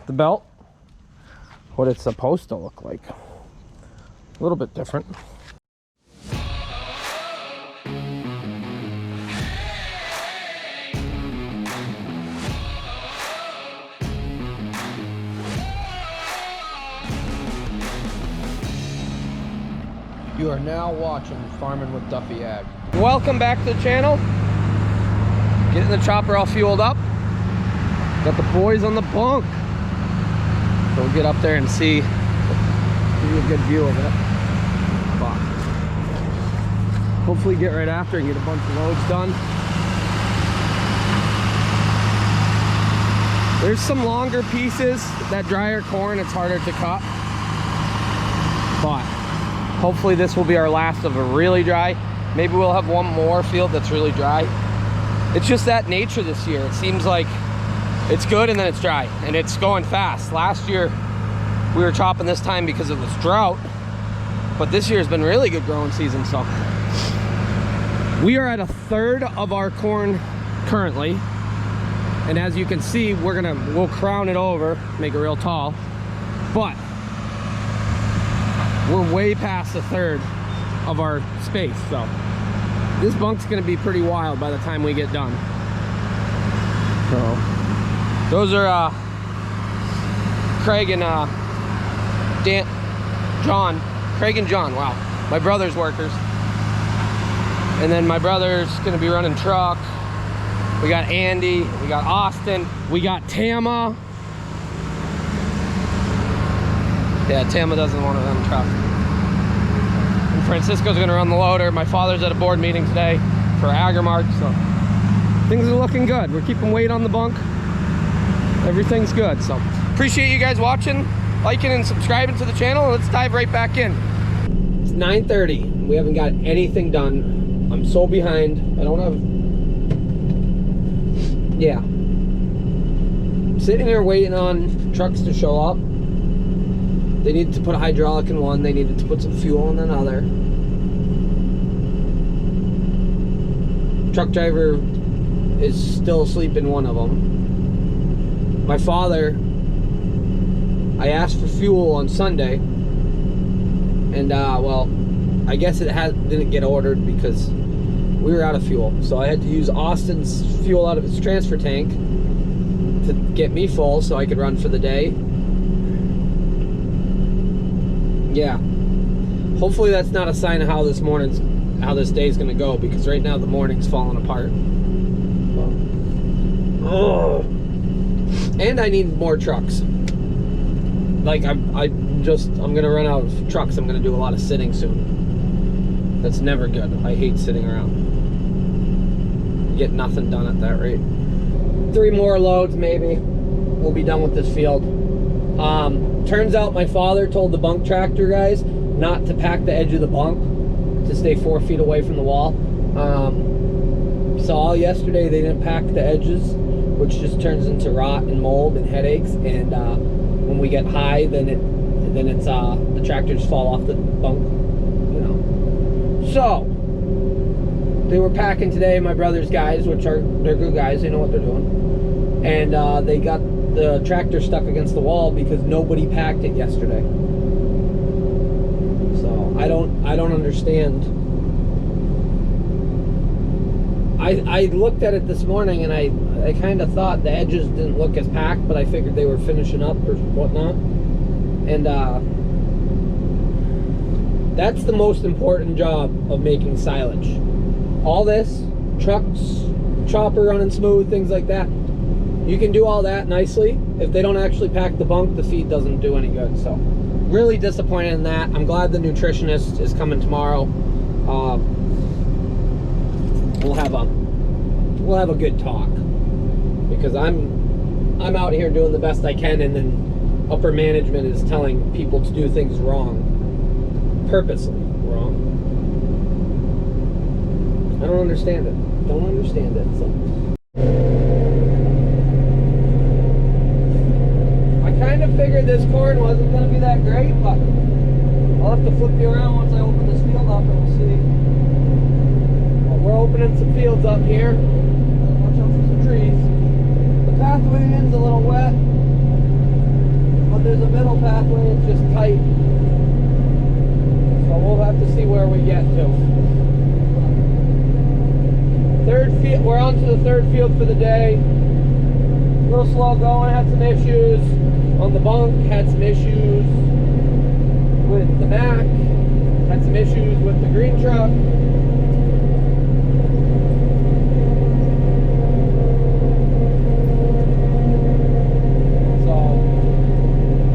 the belt what it's supposed to look like. A little bit different. You are now watching Farming with Duffy Ag. Welcome back to the channel. Getting the chopper all fueled up. Got the boys on the bunk. So we'll get up there and see. Give you a good view of it. But hopefully get right after and get a bunch of loads done. There's some longer pieces. That drier corn, it's harder to cut. But hopefully this will be our last of a really dry. Maybe we'll have one more field that's really dry. It's just that nature this year. It seems like it's good and then it's dry and it's going fast. Last year we were chopping this time because it was drought, but this year has been really good growing season. So we are at a third of our corn currently, and as you can see, we'll crown it over, make it real tall, but we're way past a third of our space. So this bunk's gonna be pretty wild by the time we get done. So those are Craig and Craig and John, wow, my brother's workers. And then my brother's gonna be running truck. We got Andy, we got Austin, we got Tama. Yeah, Tama doesn't want to run the truck. And Francisco's gonna run the loader. My father's at a board meeting today for Agrimark, so things are looking good. We're keeping weight on the bunk. Everything's good. So appreciate you guys watching, liking and subscribing to the channel. Let's dive right back in. It's 9:30. We haven't got anything done. I'm so behind. I don't have, yeah. Sitting here waiting on trucks to show up. They needed to put a hydraulic in one. They needed to put some fuel in another. Truck driver is still asleep in one of them. My father, I asked for fuel on Sunday, and well, I guess it didn't get ordered because we were out of fuel. So I had to use Austin's fuel out of his transfer tank to get me full so I could run for the day. Yeah, hopefully that's not a sign of how this day's gonna go, because right now the morning's falling apart. Oh. And I need more trucks. Like I'm gonna run out of trucks. I'm gonna do a lot of sitting soon. That's never good. I hate sitting around. You get nothing done at that rate. 3 more loads maybe. We'll be done with this field. Turns out my father told the bunk tractor guys not to pack the edge of the bunk, to stay 4 feet away from the wall. So all yesterday they didn't pack the edges, which just turns into rot and mold and headaches. And when we get high, then it's the tractors fall off the bunk, you know. So they were packing today, my brother's guys, they're good guys, they know what they're doing. And they got the tractor stuck against the wall because nobody packed it yesterday. So I don't understand. I looked at it this morning and I kind of thought the edges didn't look as packed, but I figured they were finishing up or whatnot. And that's the most important job of making silage. All this, trucks, chopper running smooth, things like that, you can do all that nicely. If they don't actually pack the bunk, the feed doesn't do any good. So really disappointed in that. I'm glad the nutritionist is coming tomorrow. We'll have a good talk, because I'm out here doing the best I can, and then upper management is telling people to do things wrong, purposely wrong. I don't understand it. Don't understand it. So I kind of figured this corn wasn't going to be that great, but I'll have to flip you around once I open this field up and we'll see. Well, we're opening some fields up here. Watch out for some trees. The pathway end's a little wet. get to. Third field, we're on to the third field for the day. A little slow going, had some issues on the bunk, had some issues with the Mac, had some issues with the green truck. So,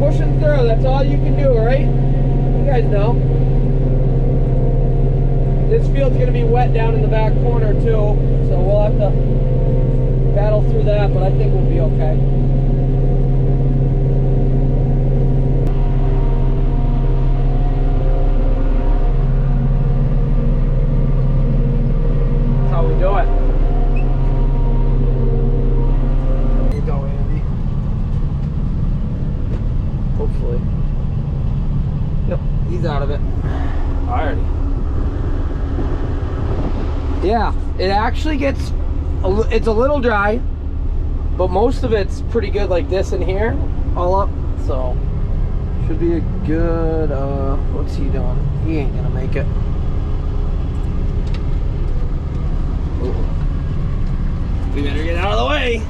pushing through, that's all you can do, right? You guys know. This field's going to be wet down in the back corner too, so we'll have to battle through that, but I think we'll be okay. That's how we do it. There you go, Andy. Hopefully. Yep, he's out of it. Alrighty. Yeah, it actually gets, it's a little dry, but most of it's pretty good like this in here, all up, so should be a good, what's he doing? He ain't gonna make it. Ooh. We better get out of the way.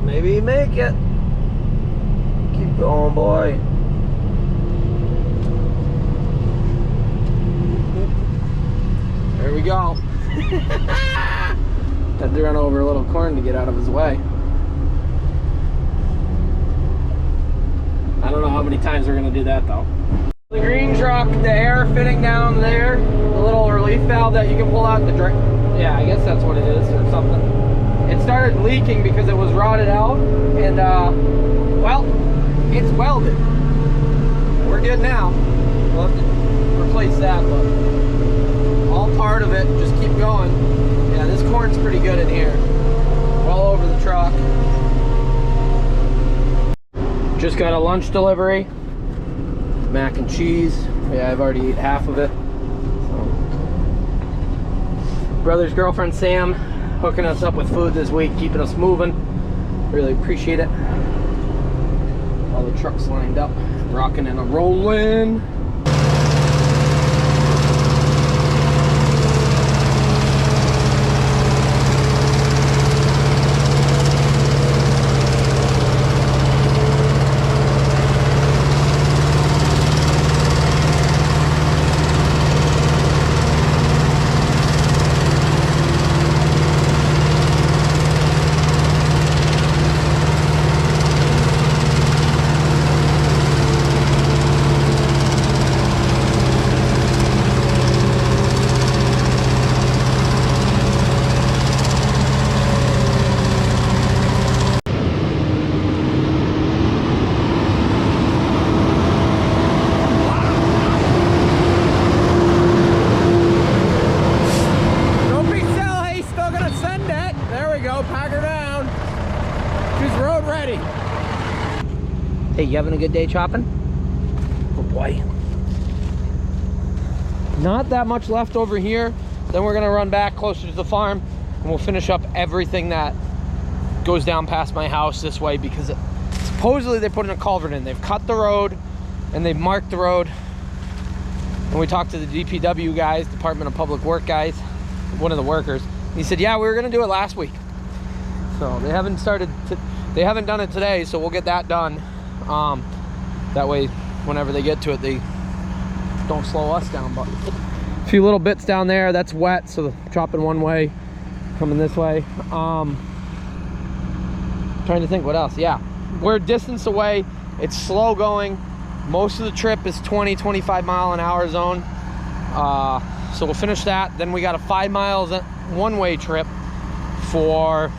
Maybe make it. Keep going, boy. There we go. Had to run over a little corn to get out of his way. I don't know how many times we're gonna do that though. The green truck, the air fitting down there, the little relief valve that you can pull out the drain. Yeah, I guess that's what it is or something. It started leaking because it was rotted out, and well, it's welded. We're good now. We'll have to replace that, but all part of it. Just keep going. Yeah, this corn's pretty good in here. All over the truck. Just got a lunch delivery. Mac and cheese. Yeah, I've already eaten half of it. So. Brother's girlfriend Sam hooking us up with food this week, keeping us moving. Really appreciate it. All the trucks lined up, rocking and rolling. Hey, you having a good day chopping? Oh boy. Not that much left over here. Then we're gonna run back closer to the farm and we'll finish up everything that goes down past my house this way, because supposedly they're putting a culvert in. They've cut the road and they've marked the road. And we talked to the DPW guys, Department of Public Work guys, one of the workers. He said, yeah, we were gonna do it last week. So they haven't they haven't done it today, so we'll get that done. That way, whenever they get to it, they don't slow us down. But a few little bits down there, that's wet, so chopping one way, coming this way. Trying to think what else. Yeah, we're a distance away. It's slow going. Most of the trip is 20-25 mile an hour zone. So we'll finish that. Then we got a 5 miles one-way trip for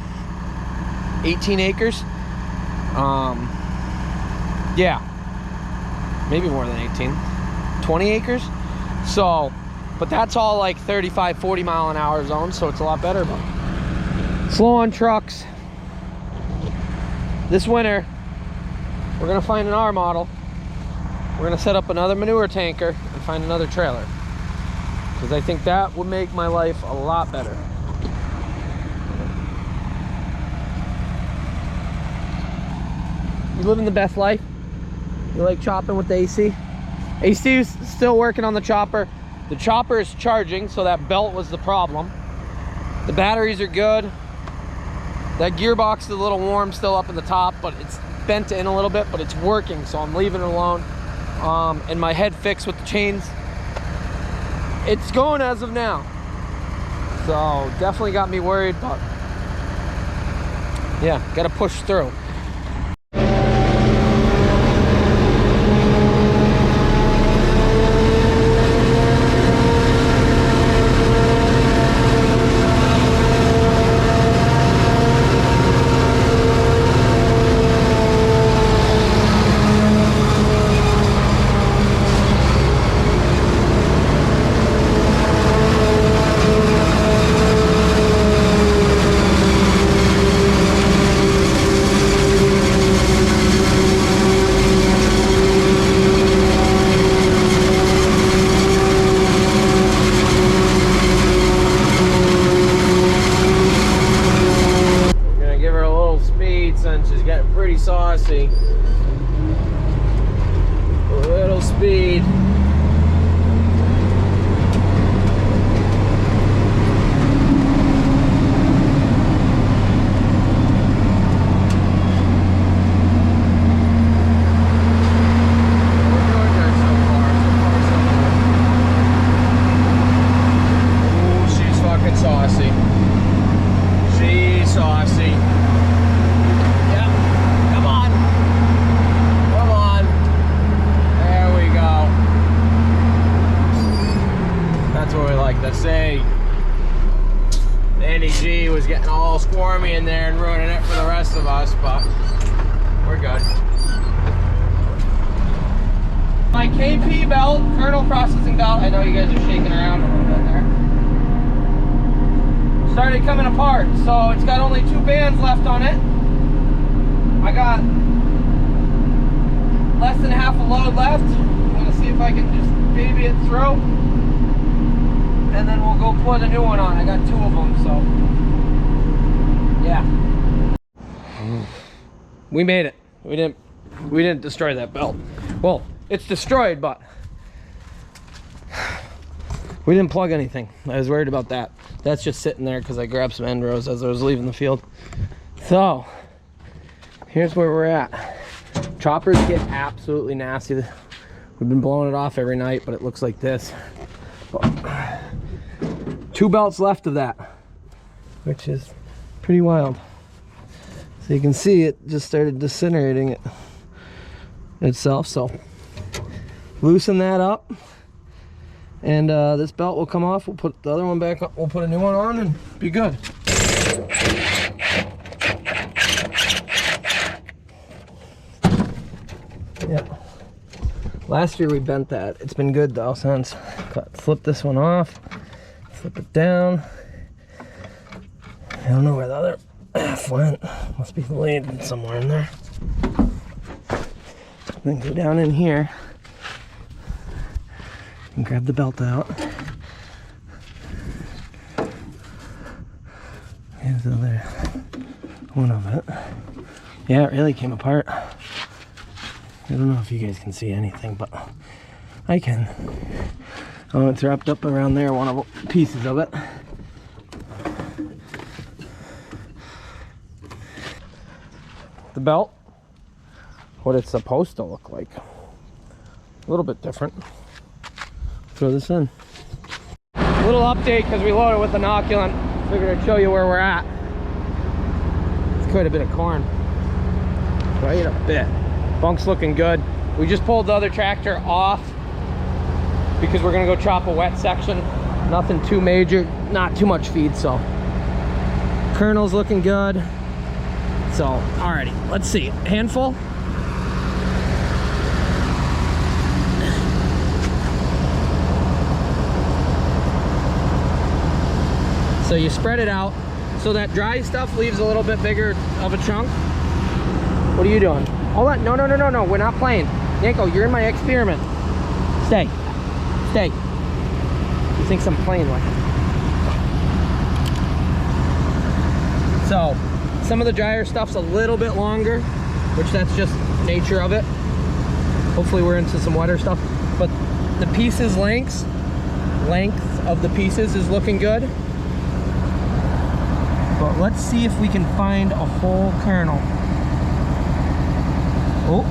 18 acres. Yeah, maybe more than 18, 20 acres. So, but that's all like 35-40 mile an hour zone, so it's a lot better. But slow on trucks. This winter, we're gonna find an R model. We're gonna set up another manure tanker and find another trailer, because I think that would make my life a lot better. You living the best life? You like chopping with the AC? AC is still working on the chopper. The chopper is charging, so that belt was the problem. The batteries are good. That gearbox is a little warm still up in the top, but it's bent in a little bit, but it's working, so I'm leaving it alone. And my head fixed with the chains. It's going as of now. So definitely got me worried, but yeah, gotta push through. Saucy. A little speed. Was getting all squirmy in there and ruining it for the rest of us, but we're good. My KP belt, kernel processing belt, I know you guys are shaking around a little bit there, started coming apart, so it's got only 2 bands left on it. I got less than half a load left. I'm gonna see if I can just baby it through, and then we'll go put a new one on. I got 2 of them, so yeah. We made it. We didn't destroy that belt. Well, it's destroyed, but we didn't plug anything. I was worried about that. That's just sitting there because I grabbed some end rows as I was leaving the field. So here's where we're at. Choppers get absolutely nasty. We've been blowing it off every night, but it looks like this. 2 belts left of that, which is pretty wild. So you can see it just started disintegrating it itself. So loosen that up, and this belt will come off. We'll put the other one back up. We'll put a new one on and be good. Yeah. Last year we bent that. It's been good though since. Flip this one off. Flip it down. I don't know where the other half went. Must be laid somewhere in there. Then go down in here and grab the belt out. Here's the other one of it. Yeah, it really came apart. I don't know if you guys can see anything, but I can. Oh, it's wrapped up around there, one of the pieces of it. The belt, what it's supposed to look like. A little bit different. Throw this in. A little update because we loaded with inoculant. Figured I'd show you where we're at. It's quite a bit of corn. Quite a bit. Bunk's looking good. We just pulled the other tractor off because we're gonna go chop a wet section. Nothing too major, not too much feed, so. Kernel's looking good. So, alrighty, let's see. Handful. So you spread it out. So that dry stuff leaves a little bit bigger of a chunk. What are you doing? Hold on, no, we're not playing. Yanko, you're in my experiment. Stay, stay. He thinks I'm playing with him. So, some of the drier stuff's a little bit longer. which that's just nature of it. Hopefully we're into some wetter stuff, but the pieces length of the pieces is looking good. But let's see if we can find a whole kernel. Oh,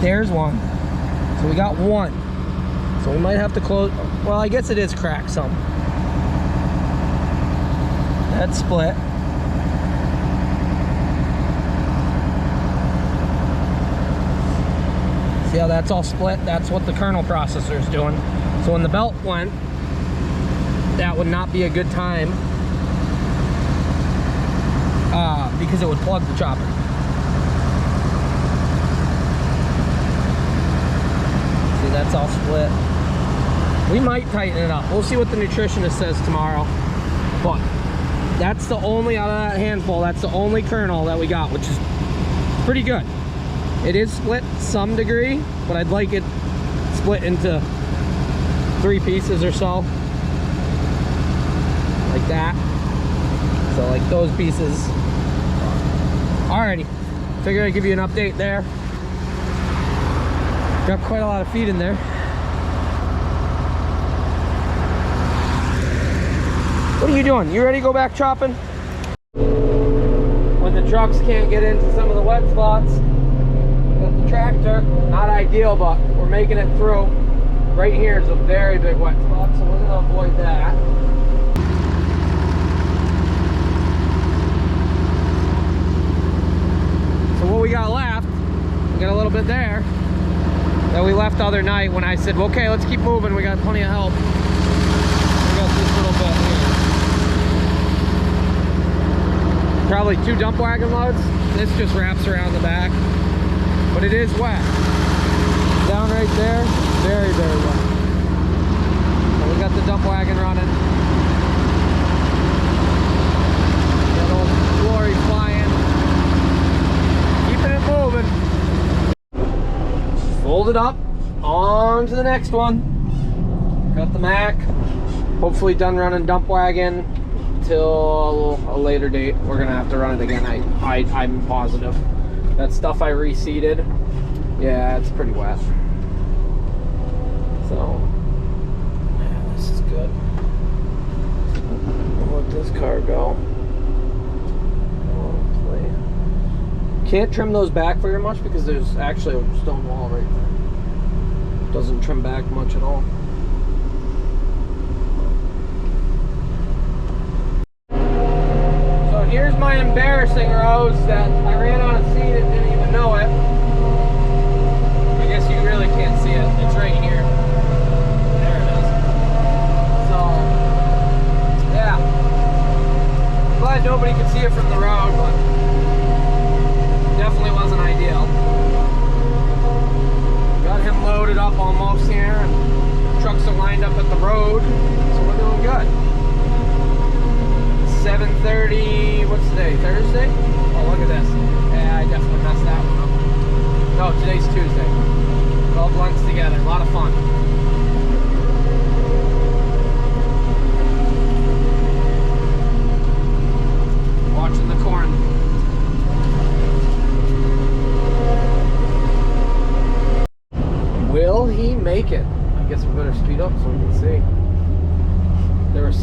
there's one. So we got one. So we might have to close. Well, I guess it is cracked some. That's split. See how that's all split? That's what the kernel processor is doing. So when the belt went, that would not be a good time because it would plug the chopper. See, that's all split. We might tighten it up. We'll see what the nutritionist says tomorrow. But that's the only, out of that handful, that's the only kernel that we got, which is pretty good. It is split some degree, but I'd like it split into 3 pieces or so. Like that. So like those pieces. Alrighty. Figured I'd give you an update there. Got quite a lot of feed in there. What are you doing? You ready to go back chopping? When the trucks can't get into some of the wet spots, got the tractor. Not ideal, but we're making it through. Right here is a very big wet spot, so we're gonna avoid that. So what we got left, we got a little bit there that we left the other night when I said, well, okay, let's keep moving. We got plenty of help. We got this little bit here. Probably 2 dump wagon loads. This just wraps around the back, but it is wet. Down right there, very, very wet. So we got the dump wagon running. That old glory flying. Keeping it moving. Fold it up, on to the next one. Got the Mac. Hopefully done running dump wagon till a later date. We're gonna have to run it again. I'm positive. That stuff I reseeded, yeah, it's pretty wet. So, yeah, this is good. I'll let this car go. Can't trim those back very much because there's actually a stone wall right there. Doesn't trim back much at all. So here's my embarrassing rows that I ran out of seed and didn't even know it. I guess you really can't see it. It's right here. There it is. So, yeah. Glad nobody could see it from the road, but definitely wasn't ideal. Got him loaded up almost here, and trucks are lined up at the road, so we're doing good. 7:30, what's today, Thursday? Oh, look at this. Yeah, I definitely messed that one up. No, today's Tuesday. It all blends together, a lot of fun. Watching the corn. Will he make it? I guess we better speed up so we can see. There was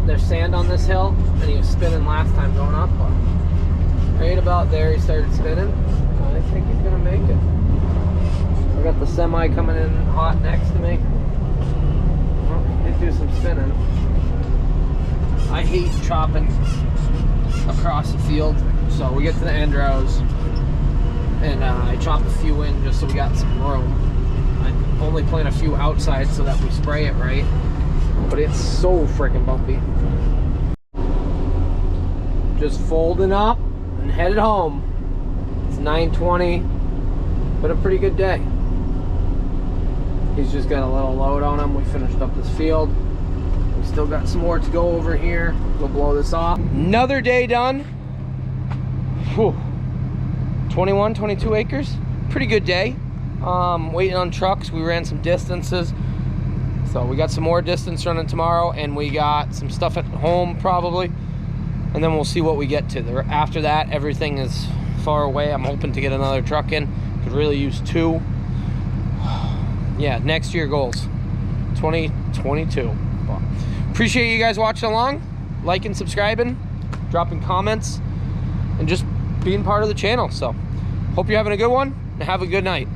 there's sand on this hill, and he was spinning last time going up, but right about there he started spinning. I think he's gonna make it. I got the semi coming in hot next to me. Well, he did do some spinning. I hate chopping across the field, so we get to the end rows, and I chop a few in just so we got some room. I only plant a few outside so that we spray it right, but it's so freaking bumpy. Just folding up and headed home. It's 9:20, but a pretty good day. He's just got a little load on him. We finished up this field. We still got some more to go over here. We'll blow this off. Another day done. Whew. 21, 22 acres. Pretty good day. Waiting on trucks. We ran some distances. So we got some more distance running tomorrow, and we got some stuff at home probably. And then we'll see what we get to. After that, everything is far away. I'm hoping to get another truck in. Could really use 2. Yeah, next year goals, 2022. But appreciate you guys watching along, liking, subscribing, dropping comments, and just being part of the channel. So hope you're having a good one, and have a good night.